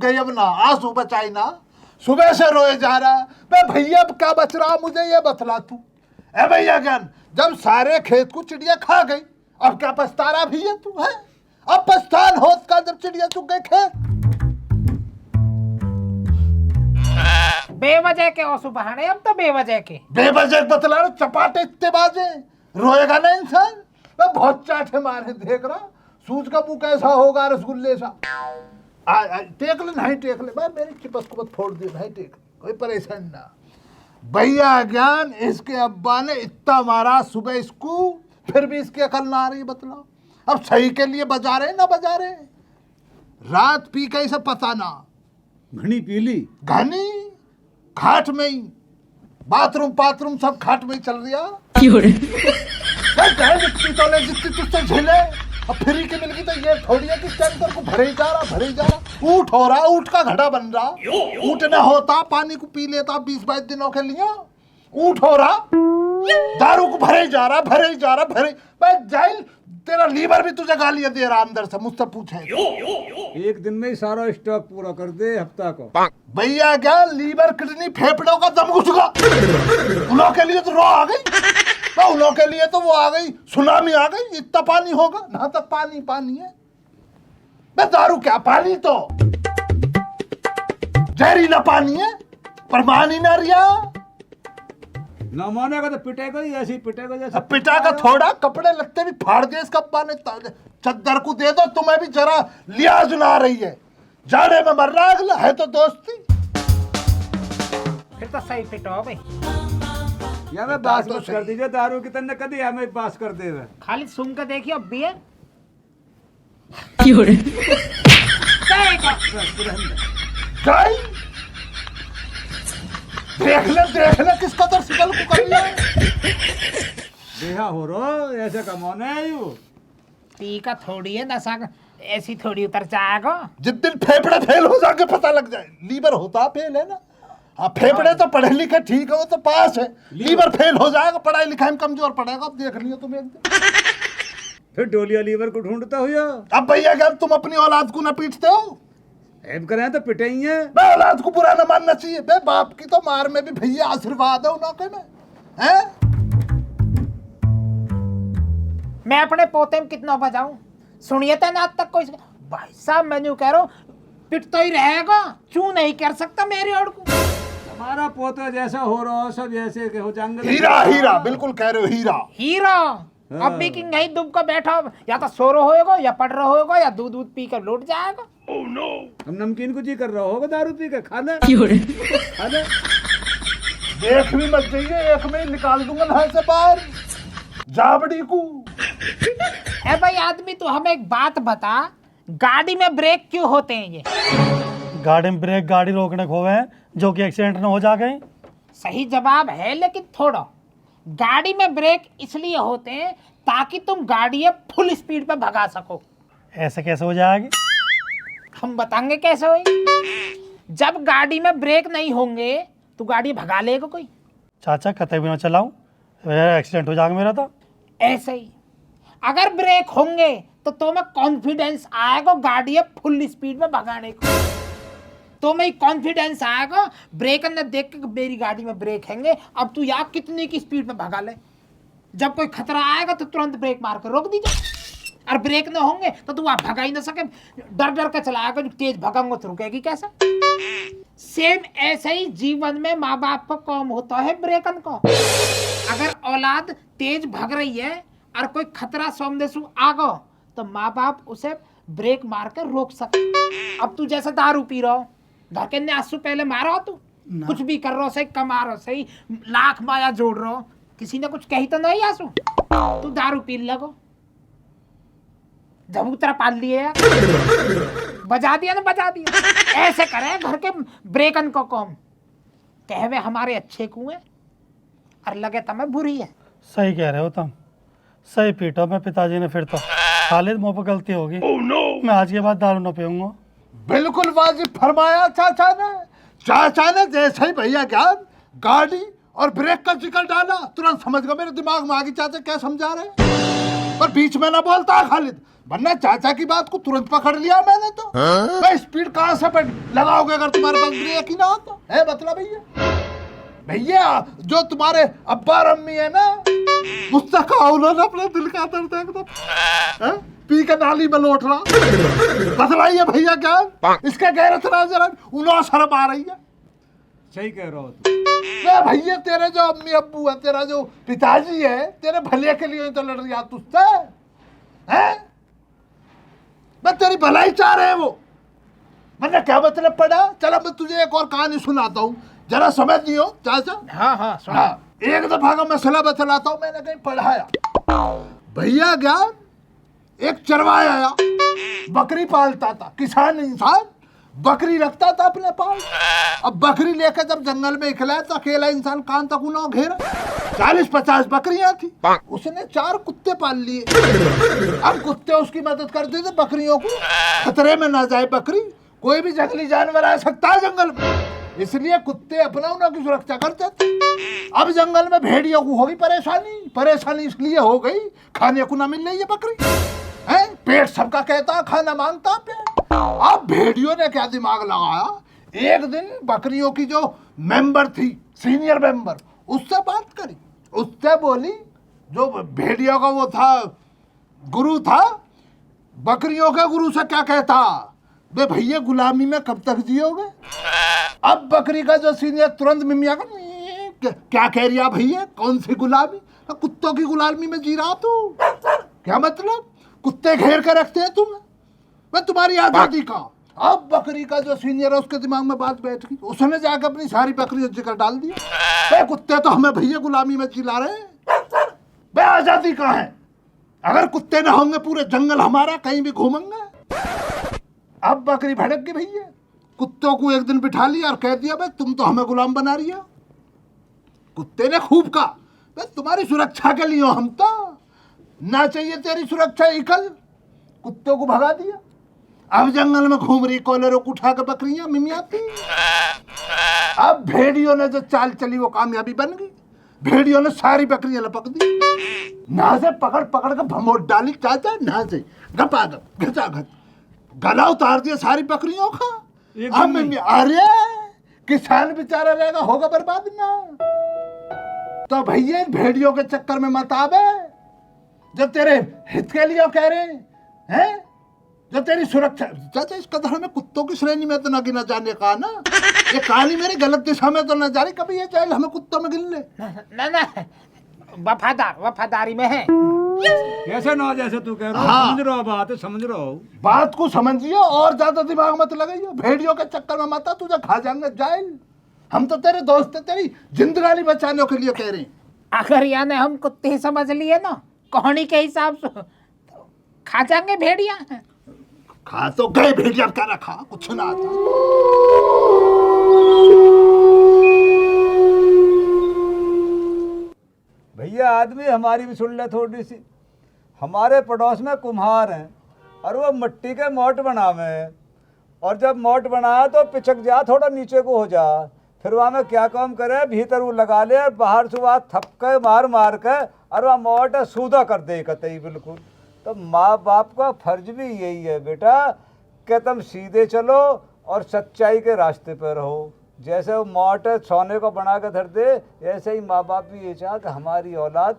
गई अब ना, आंसू बचाई ना, सुबह से रोए जा रहा है। मैं भैया अब क्या बच रहा मुझे ये बतला तू। ए भैया ज्ञान, जब सारे खेत को चिड़िया खा गई अब क्या पछता रहा भैया तू है? अब पछतान होत का जब चिड़िया चुग गए खेत। बेवजह के आंसू बहाने, अब तो बेवजह के। बेवजह बतला रहा, चपाटे इतने बाजे, रोएगा ना इंसान। मैं बहुत चाटे मारे देख रहा, सूज का मुंह कैसा होगा रसगुल्ले सा। टेक ले नहीं टेक ले, मैं मेरी चिपस को मत फोड़ दे, नहीं टेक, कोई परेशान ना। भैया ज्ञान, इसके अब्बा ने इतना मारा सुबह इसको, फिर भी इसकी अकल ना आ रही। बतलाओ अब सही के लिए बजा रहे ना बजा रहे? रात पी के इसे पता ना, घनी पीली घनी खाट में ही, बाथरूम पाथरूम सब खाट में ही चल रहा। जितनी तुझसे झेले अब फ्री की मिल गई तो ये थोड़ी है कि टैंकर को भरे जा रहा। ऊँट हो रहा, ऊँट का घड़ा बन रहा। ऊँट न होता पानी को पी लेता 20-22 दिनों के लिए, ऊँट हो रहा, दारू को भरे जा रहा भाई जाइल। तेरा लीवर भी तुझे गालियां दे रहा अंदर से, मुझसे पूछे। एक दिन में ही सारा स्टॉक पूरा कर दे हफ्ता को। भैया क्या लीवर किडनी फेफड़ों का दम घुस गया। उन्हों के लिए तो रो आ गई, तो उन्हों के लिए तो वो आ गई, सुनामी आ गई। इतना पानी होगा ना, तक पानी है। मैं दारू क्या पानी तो जहरीला पानी है, पर मान ही ना रिया। ना मानेगा तो पिटेगा ही, ऐसी पिटेगा जैसे पिटा का थोड़ा, कपड़े लगते भी फाड़ दिए इसका अब्बा ने। चद्दर को दे दो, तुम्हें भी जरा लिहाज ना रही है। जाने में मर रहा अगला है तो दोस्ती। फिर तो सही पिटो भाई। या मैं बात तो कर दीजिए, दारू की तन्ने कदी हमें पास कर दे। खाली सुन के देखिए अब भी है। देख ले किस कदर सिकल को कर लिया। देहा हो रो ऐसे कमौने है यू। पी का थोड़ी है, नशा का ऐसी थोड़ी उतर जाएगा। जिस दिन फेफड़े फेल हो जाके पता लग जाए। लीवर होता फेल है ना, हाँ फेफड़े तो पढ़े लिखे ठीक है, वो तो पास है। लीवर फेल हो जाएगा, पढ़ाई लिखाई में कमजोर पड़ेगा। अब देख लियो तुम एक दिन। फिर डोलिया लीवर को ढूंढता हो या? अब भैया क्या तुम अपनी औलाद को ना पीटते हो? ऐब करें तो पिटे ही है। मैं औलाद को बुरा ना मानना चाहिए। बे बाप की तो मार में भी भैया आशीर्वाद है उनके में, हैं? मैं अपने पोते में कितना बजाऊं, सुनिए तो ना आज तक कोई। भाई साहब मैं यूं कह रहा हूँ, पिट तो ही रहेगा, चू नहीं कर सकता मेरी ओर को। हमारा पोता जैसा हो रहा हो सब ऐसे के हो जाएंगे। हीरा बिल्कुल कह रहे हो, हीरा। अब भी कि नहीं दुब का बैठा, या तो सो रहा होएगा या पढ़ रहा होएगा या दूध पी कर लौट जाएगा। हम नमकीन को जी कर रहा होगा, दारू पी के खा ले। देख भी मत जाइए, एक में ही निकाल दूंगा ना से बाहर जाबड़ी को। ए भाई आदमी तू हमें एक बात बता, गाड़ी में ब्रेक क्यों होते हैं? ये गाड़ी में ब्रेक गाड़ी रोकने को है जो कि एक्सीडेंट न हो जाए। सही जवाब है, लेकिन थोड़ा गाड़ी में ब्रेक इसलिए होते हैं ताकि तुम गाड़ी फुल स्पीड पे भगा सको। ऐसे कैसे हो जाएगी? हम बताएंगे कैसे होगी। जब गाड़ी में ब्रेक नहीं होंगे तो गाड़ी भगा लेगा कोई? चाचा कतई भी ना चलाऊं, एक्सीडेंट हो जाएगा मेरा तो। ऐसे ही अगर ब्रेक होंगे तो तुम्हें कॉन्फिडेंस आएगा गाड़ी फुल स्पीड में भगाने को। तुम्हें कॉन्फिडेंस आएगा, ब्रेक ने देख के मेरी गाड़ी में ब्रेक हैंगे, अब तू यार कितने की स्पीड में भगा ले। जब कोई खतरा आएगा तो तुरंत ब्रेक मार कर रोक दीजिए। और ब्रेक न होंगे तो तू आप भगा ही ना सके, डर कर चलाएगा। जो तेज भगाऊंगा तो रुकेगी कैसे? सेम ऐसे ही जीवन में माँ बाप का काम होता है ब्रेकन को। अगर औलाद तेज भग रही है और कोई खतरा सामने से आ गो तो माँ बाप उसे ब्रेक मार कर रोक सके। अब तू जैसे दारू पी रहा हो, घर के आंसू पहले मारा हो, तू कुछ भी कर रहा हो सही, कमा रहा हो सही, लाख माया जोड़ रहा हो, किसी ने कुछ कही तो नहीं आंसू? तू दारू पी लगो, जबूतरा पाल लिए यार, बजा दिया ना बजा दिया। ऐसे करे घर के ब्रेकन को कौम कहवे हमारे अच्छे कुएं और लगे तुम्हें बुरी है। सही कह रहे हो तुम, सही पीटो। मैं पिताजी ने फिर तो खालिद मुँह पर गलती होगी। मैं आज के बाद दारू न पीऊंगा। बिल्कुल वाजिब फरमाया चाचा ने जैसे ही भैया क्या गाड़ी और ब्रेक का जिक्र डाला तुरंत समझ गया। मेरे दिमाग में आ गई चाचा क्या समझा रहे। पर बीच में ना बोलता है खालिद, वरना चाचा की बात को तुरंत पकड़ लिया मैंने तो। भाई स्पीड कहाँ से लगाओगे अगर तुम्हारे पास ब्रेक ही ना होता है? बतला भैया। भैया जो तुम्हारे अब्बा और अम्मी है ना, मुझसे कहा उन्होंने अपने दिल का दर्द एकदम पी के नाली में लौट रहा। बतलाइए भैया क्या इसके गैरत ना जरा उन्होंने शर्म आ रही है। सही कह रहे हो तो भैया तेरे जो अम्मी अब्बू है, तेरा जो पिताजी है, तेरे भले के लिए तो लड़ रही तुझसे है। मैं तेरी भलाई चाह रहे हैं वो, मैंने क्या मतलब पड़ा। चलो मैं तुझे एक और कहानी सुनाता हूँ, जरा समझ लियो चाचा। हाँ हाँ सुना। हाँ, एक दफा का मसला बतलाता हूँ, मैंने कहीं पढ़ाया। भैया ज्ञान एक चरवाया आया, बकरी पालता था, किसान इंसान बकरी रखता था अपने पास। अब बकरी लेकर जब जंगल में निकला तो अकेला इंसान कान तक उन्होंने घेरा, 40-50 बकरियां थी। उसने 4 कुत्ते पाल लिए। अब कुत्ते उसकी मदद करते थे बकरियों को, खतरे में ना जाए बकरी, कोई भी जंगली जानवर आ सकता है जंगल में, इसलिए कुत्ते अपना उनकी सुरक्षा करते थे। अब जंगल में भेड़ियों को होगी परेशानी इसलिए हो गई खाने को ना मिल रही है बकरी है, पेट सबका कहता खाना मांगता पेट। अब भेड़ियों ने क्या दिमाग लगाया, एक दिन बकरियों की जो मेंबर थी, सीनियर मेंबर, उससे बात करी। उससे बोली, जो भेड़ियों का वो था गुरु था, बकरियों के गुरु से क्या कहता, बे भैया गुलामी में कब तक जियोगे। अब बकरी का जो सीनियर तुरंत मिमिया का क्या कह रही है भैया, कौन सी गुलामी, कुत्तों की गुलामी में जी रहा तू, क्या मतलब कुत्ते घेर के रखते हैं तुम्हें, मैं तुम्हारी आजादी का। अब बकरी का जो सीनियर है उसके दिमाग में बात बैठ गई, उसने जाकर अपनी सारी बकरी जिक्र डाल दिया, कुत्ते तो हमें भैया गुलामी में जिला रहे हैं, बे आजादी कहाँ है, अगर कुत्ते ना होंगे पूरे जंगल हमारा, कहीं भी घूमेंगे। अब बकरी भड़क गई भैया, कुत्तों को एक दिन बिठा लिया और कह दिया भाई तुम तो हमें गुलाम बना रही हो। कुत्ते ने खूब कहा भाई तुम्हारी सुरक्षा के लिए हम तो ना चाहिए तेरी सुरक्षा, इकल कुत्तों को भगा दिया। अब जंगल में घूम रही कॉलरों को उठा कर बकरियां मिमियाती। अब भेड़ियों ने जो चाल चली वो कामयाबी बन गई, भेड़ियों ने सारी बकरियां लपक दी, ना से पकड़ के भमोट डाली चाचा, ना से गपागप घचाघच गला उतार दिया सारी बकरियों का। अब अरे किसान बेचारा रहेगा, होगा बर्बाद ना। तो भैया भेड़ियों के चक्कर में मत आवे, जब तेरे हित के लिए कह रहे हैं, जो तेरी सुरक्षा। चाचा इस कदर में कुत्तों की श्रेणी में तो ना गिना जाने का ना, ये कहानी मेरी गलत दिशा में तो ना जा रही, कभी ये चाहे हमें कुत्तों में गिन ले। ना वफादारी में है। ऐसे ना जैसे तू कह रहा हो, हाँ। समझ रहा बात समझ रहा हो, बात को समझियो और ज्यादा दिमाग मत लगाइयो, भेड़ियों के चक्कर में मत आ, तुझे खा जाएंगे जाइल। हम तो तेरे दोस्त है, तेरी जिंदगानी बचाने के लिए कह रहे हैं। अगर यानी हम कुत्ते समझ लिए ना कहानी के हिसाब से, तो खा जाएंगे भेड़िया। खा तो गए भेड़िया, क्या रखा कुछ ना आता। भैया आदमी हमारी भी सुन ले थोड़ी सी। हमारे पड़ोस में कुम्हार हैं और वो मिट्टी के मोट बनावे, और जब मोट बनाया तो पिचक जा, थोड़ा नीचे को हो जा, फिर वहाँ में क्या काम करे, भीतर वो लगा ले और बाहर से वहाँ थपके मार के और वह मोट सूदा कर दे कतई बिल्कुल। तो माँ बाप का फर्ज भी यही है बेटा कि तुम सीधे चलो और सच्चाई के रास्ते पर रहो। जैसे वो मोट सोने को बना के धर दे, ऐसे ही माँ बाप भी ये चाह कि हमारी औलाद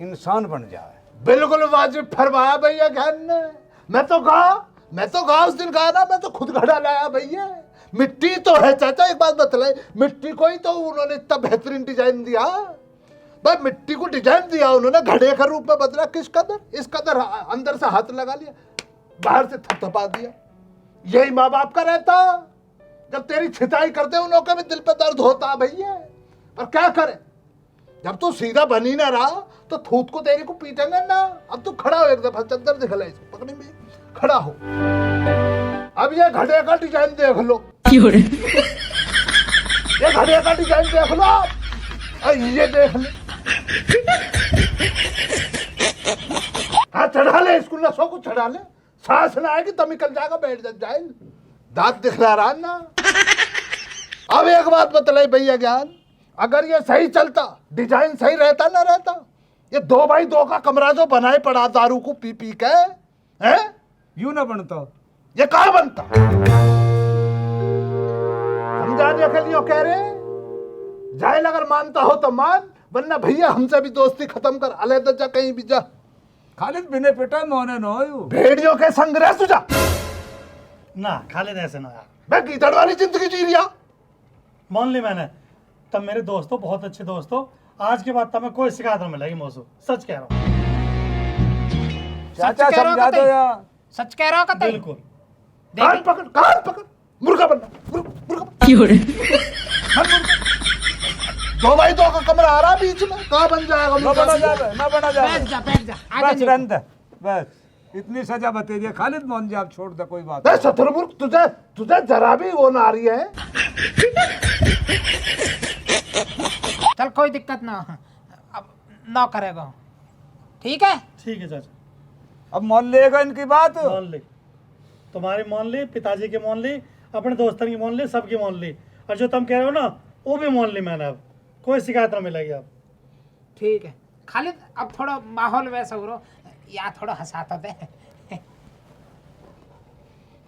इंसान बन जाए। बिल्कुल वाजिब फरमाया भैया ज्ञान ने। मैं तो कहा उस दिन कहा ना, मैं तो खुद घड़ा लाया भैया। मिट्टी तो है चाचा, एक बात बतलाए, मिट्टी को ही तो उन्होंने इतना बेहतरीन डिजाइन दिया भाई, मिट्टी को डिजाइन दिया उन्होंने, घड़े के रूप में बदला। किस कदर, इस कदर अंदर से हाथ लगा लिया, बाहर से थपथपा दिया। यही माँ बाप का रहता, जब तेरी छिताई करते उन लोगों के भी दिल पे दर्द होता भैया। पर क्या करे, जब तू सीधा बनी ना रहा तो थूत को तेरी को पीटेंगे ना। अब तू खड़ा हो, एक दफा चद्दर दिखला इसको पकड़ी में, खड़ा हो। अब ये घड़े का डिजाइन देख लो, ये घड़े का डिजाइन देख लो, और ये देख लो। हाँ चढ़ा ले, इसको नसों को चढ़ा ले, सांस ना आएगी तो निकल जाएगा, बैठ जाए, दांत दिखला रहा ना। अब एक बात बतलाई भैया ज्ञान, अगर ये सही चलता, डिजाइन सही रहता ना रहता, ये 2x2 का कमरा जो बनाए पड़ा दारू को पी पी के, हैं? यूं ना बनता। ये कहाँ बनता? समझाने के लिए कह रहे, जाहिल अगर मानता हो तो मान, वरना भैया हमसे भी दोस्ती खत्म कर, अलग जा कहीं भी जा। खालिद बिने पिटा मोने नो यू। भेड़ियों के संग रह तुझा। ना खालिद ऐसे ना यार, मैं गीदड़ वाली जिंदगी जी लिया। मान ली मैंने। तब मेरे दोस्त हो, बहुत अच्छे दोस्त हो। आज के बाद तुम्हें कोई शिकायत नहीं मिलेगी मौसू, सच कह रहा हूँ। चाचा कह रहा समझा दो कतई? यार। सच कह रहा हो कतई? बिल्कुल। कान पकड़, मुर्गा बनना, मुर्गा। 2x2 का कमरा आ रहा बीच में, कहाँ बन जाएगा? ना बना जाए, ना बना बैठ जाए। जा बैठ जा, आगे बस नहीं। रंद, बस इतनी सजा बता दिया। खालिद मोहन जी आप छोड़ दे, कोई बात नहीं शत्रुमुर्ख, तुझे जरा भी वो ना आ रही है। चल कोई दिक्कत ना, अब ना करेगा, ठीक है? ठीक है चाचा, अब मान लेगा इनकी बात। मान ली। तुम्हारी मान ली, पिताजी की मान ली, अपने दोस्तों की मान ली, सबकी मान ली, और जो तुम कह रहे हो ना वो भी मान ली मैंने। अब कोई शिकायत ना मिलेगी अब। ठीक है खालिद, अब थोड़ा माहौल वैसा हो रहा, या थोड़ा हंसाता दे।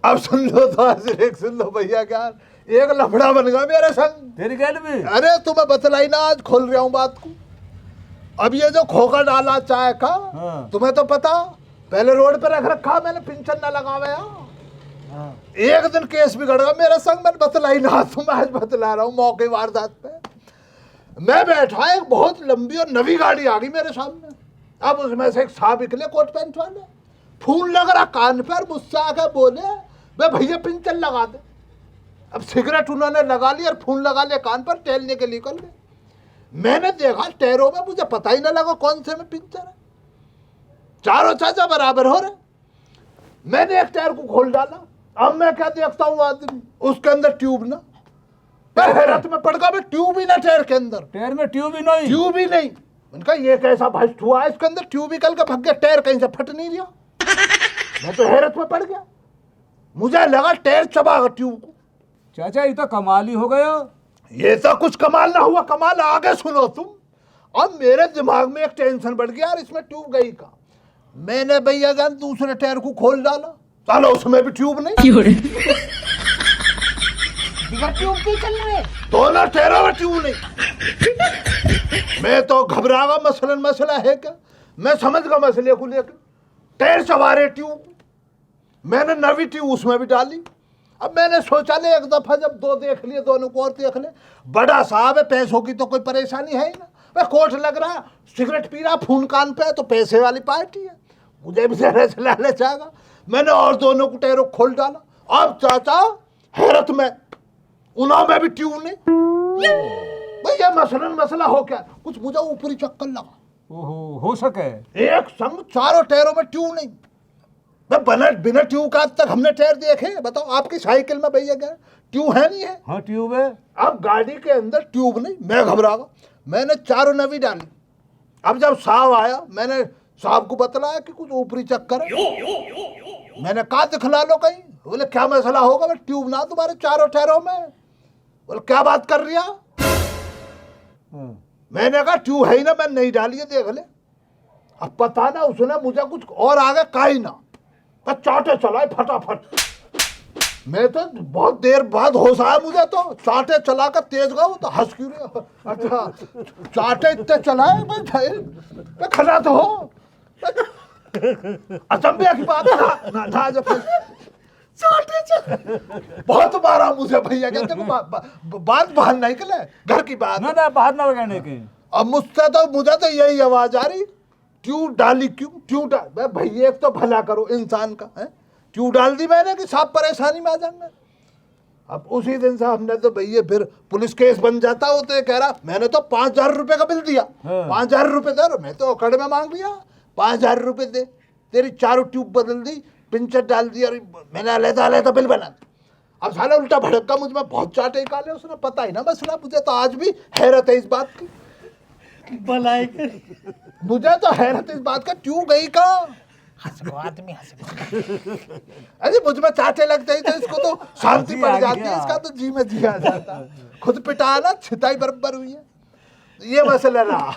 अब सुन लो तो एक सुन लो भैया, क्या एक लफड़ा बन गया मेरे संग। तेरी गैल भी। अरे तुम्हें बतलाई ना, आज खोल रहा हूँ बात को। अब ये जो खोखा डाला चाय का, हाँ। तुम्हें तो पता, पहले रोड पे रख रखा मैंने, पिंचन ना लगावे। हाँ। एक दिन केस बिगड़ गया मेरे संग, मैंने बतलाई ना, तुम्हें आज बतला रहा हूँ मौके वारदात पे। मैं बैठा, एक बहुत लंबी और नवी गाड़ी आ गई मेरे सामने। अब उसमें से एक साहब निकले कोट पैंट वाले, फोन लग रहा कान पर, मुझसे आके बोले, वे भैया पिंचन लगा दे। अब सिगरेट उन्होंने लगा ली और फोन लगा लिया कान पर, टहलने के लिए निकल गए। मैंने देखा टैरों में, मुझे पता ही ना लगा कौन से में पिंचर है। चारों चाचा बराबर हो रहे। मैंने एक टायर को खोल डाला। अब मैं क्या देखता हूँ आदमी, उसके अंदर ट्यूब ना। मैं हैरत में पड़ गया, मैं ट्यूब ही ना टायर के अंदर, टायर में ट्यूब ही नहीं। ट्यूब ही नहीं। उनका ये कैसा भ्रष्ट हुआ है, इसके अंदर ट्यूब निकल के भाग गया, टायर कहीं से फट नहीं रहा। मैं तो हैरत में पड़ गया, मुझे लगा टायर चबा गया ट्यूब को। चाचा ये तो कमाल ही हो गया। ये तो कुछ कमाल ना हुआ, कमाल आगे सुनो तुम। अब मेरे दिमाग में एक टेंशन बढ़ गया, यार इसमें ट्यूब गई का। मैंने भैया जान दूसरे टायर को खोल डाला, चलो उसमें भी ट्यूब नहीं। बिगर ट्यूब के चल रहे। दोनों टायरों में ट्यूब नहीं। मैं तो घबरा गया, मसलन मसला है क्या। मैं समझ गया मसले को लेकर, टायर सवारे ट्यूब। मैंने नवी ट्यूब उसमें भी डाली। अब मैंने सोचा ले एक दफा जब दो देख लिए, दोनों को और देख ले। बड़ा साहब है, पैसों की तो कोई परेशानी है ही ना। मैं कोट लग रहा, सिगरेट पी रहा, फोन कान पे, तो पैसे वाली पार्टी है, मुझे भी जरा से लालच आएगा। मैंने और दोनों को टायरों खोल डाला। अब चाचा हैरत में, उन्हों में भी ट्यूब नहीं। भैया मसलन मसला हो क्या, कुछ मुझे ऊपरी चक्कर लगा। ओहो, हो सके। एक संग चारों टायरों में ट्यूब नहीं। बिना ट्यूब का आज तक हमने टायर देखे, बताओ आपकी साइकिल में भैया क्या ट्यूब है नहीं है? हाँ ट्यूब है। अब गाड़ी के अंदर ट्यूब नहीं। मैं घबरा गया, मैंने चारों नवी डाली। अब जब साहब आया, मैंने साहब को बतलाया कि कुछ ऊपरी चक्कर है। मैंने कहा दिखला लो कहीं। बोले क्या मसला होगा, मैं ट्यूब ना तुम्हारे चारों टायरों में। बोले क्या बात कर रही है। मैंने कहा ट्यूब है ही ना, मैंने नहीं डाली है, देख ले। अब पता ना उसने मुझे कुछ और आगे कहा ही ना, बस चाटे चलाए फटाफट। मैं तो बहुत देर बाद होश आया मुझे, तो चाटे चला कर तेज गया, वो तो हंस क्यों रहे। अच्छा चाटे इतने चलाए, मैं खड़ा तो हो। अचंभे की बात ना जब चाटे बहुत मारा मुझे भैया, कहते बात बाहर नहीं निकले, घर की बात ना बाहर ना लगाने के। अब मुझे तो यही आवाज आ रही, ट्यूब डाली क्यों, ट्यूब डाल। भैया एक तो भला करो इंसान का, है ट्यूब डाल दी मैंने कि साहब परेशानी में आ जाएंगे। अब उसी दिन से हमने तो भैया फिर पुलिस केस बन जाता हो, तो ये कह रहा मैंने तो 5,000 रुपए का बिल दिया। 5,000 रुपए दे, मैं तो अकड़ में मांग लिया। 5,000 रुपए दे, तेरी चारों ट्यूब बदल दी, पिंचर डाल दी, और मैंने अलग बिल बना दिया। अब साला उल्टा भड़का मुझ में, बहुत चाटे निकाले उसने, पता ही ना मसला। मुझे तो आज भी हैरत है इस बात की, भलाई कर। मुझे तो हैरत इस बात का, ट्यूब गई का। हंसबो आदमी हंसबो। अरे मुझ में चाटे लगते ही तो इसको तो शांति हंसी पड़ आ जाती गया। है, इसका तो जी में जी आ जाता। खुद पिटा ना, छिताई बराबर हुई है। ये मसला रहा,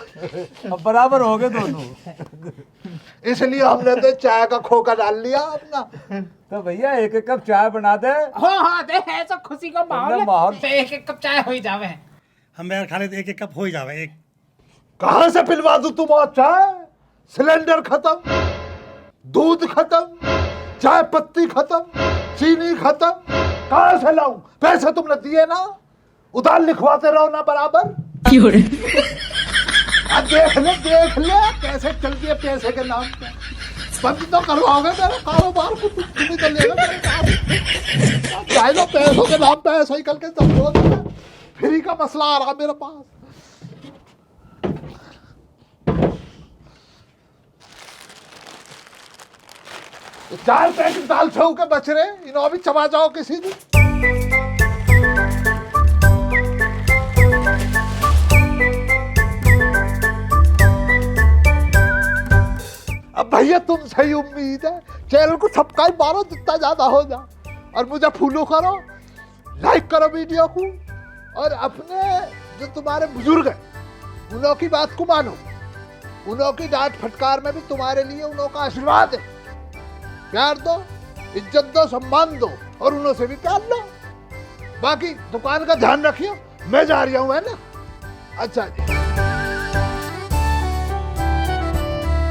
अब बराबर हो गए दोनों। इसलिए हमने तो चाय का खोखा डाल लिया अपना। तो भैया एक एक कप चाय बना दे। हाँ हाँ दे ऐसा खुशी का माहौल माहौल। है, तो एक एक कप चाय हो ही जावे। हम यार खाली एक एक कप हो ही जावे। एक कहाँ से पिलवा दूं तुम और चाय? सिलेंडर खत्म, दूध खत्म, चाय पत्ती खत्म, चीनी खत्म, कहाँ से लाऊं? पैसे तुमने दिए ना, उधार लिखवाते रहो ना बराबर। अब देख ले कैसे चलती है पैसे के नाम पे। बंद तो करवाओगे मेरे कारोबार को, तुम ही तो लेगा मेरे काम। चाहे लो पैसों के नाम पे ऐसा ही करके समझो, फ्री का मसला आ रहा मेरे पास। चार पैकेट दाल छऊ के बच रहे, इन्हों भी चबा जाओ किसी दिन। अब भैया तुमसे ही उम्मीद है, चैनल को सब्सक्राइब मारो जितना ज्यादा हो जा, और मुझे फॉलो करो, लाइक करो वीडियो को, और अपने जो तुम्हारे बुजुर्ग हैं उन्हों की बात को मानो। उन्हों की डांट फटकार में भी तुम्हारे लिए उन्हों का आशीर्वाद है। प्यार दो, इज्जत दो, सम्मान दो, और उन्हों से भी प्यार लो। बाकी दुकान का ध्यान रखियो, मैं जा रही हूँ, है ना? अच्छा जी।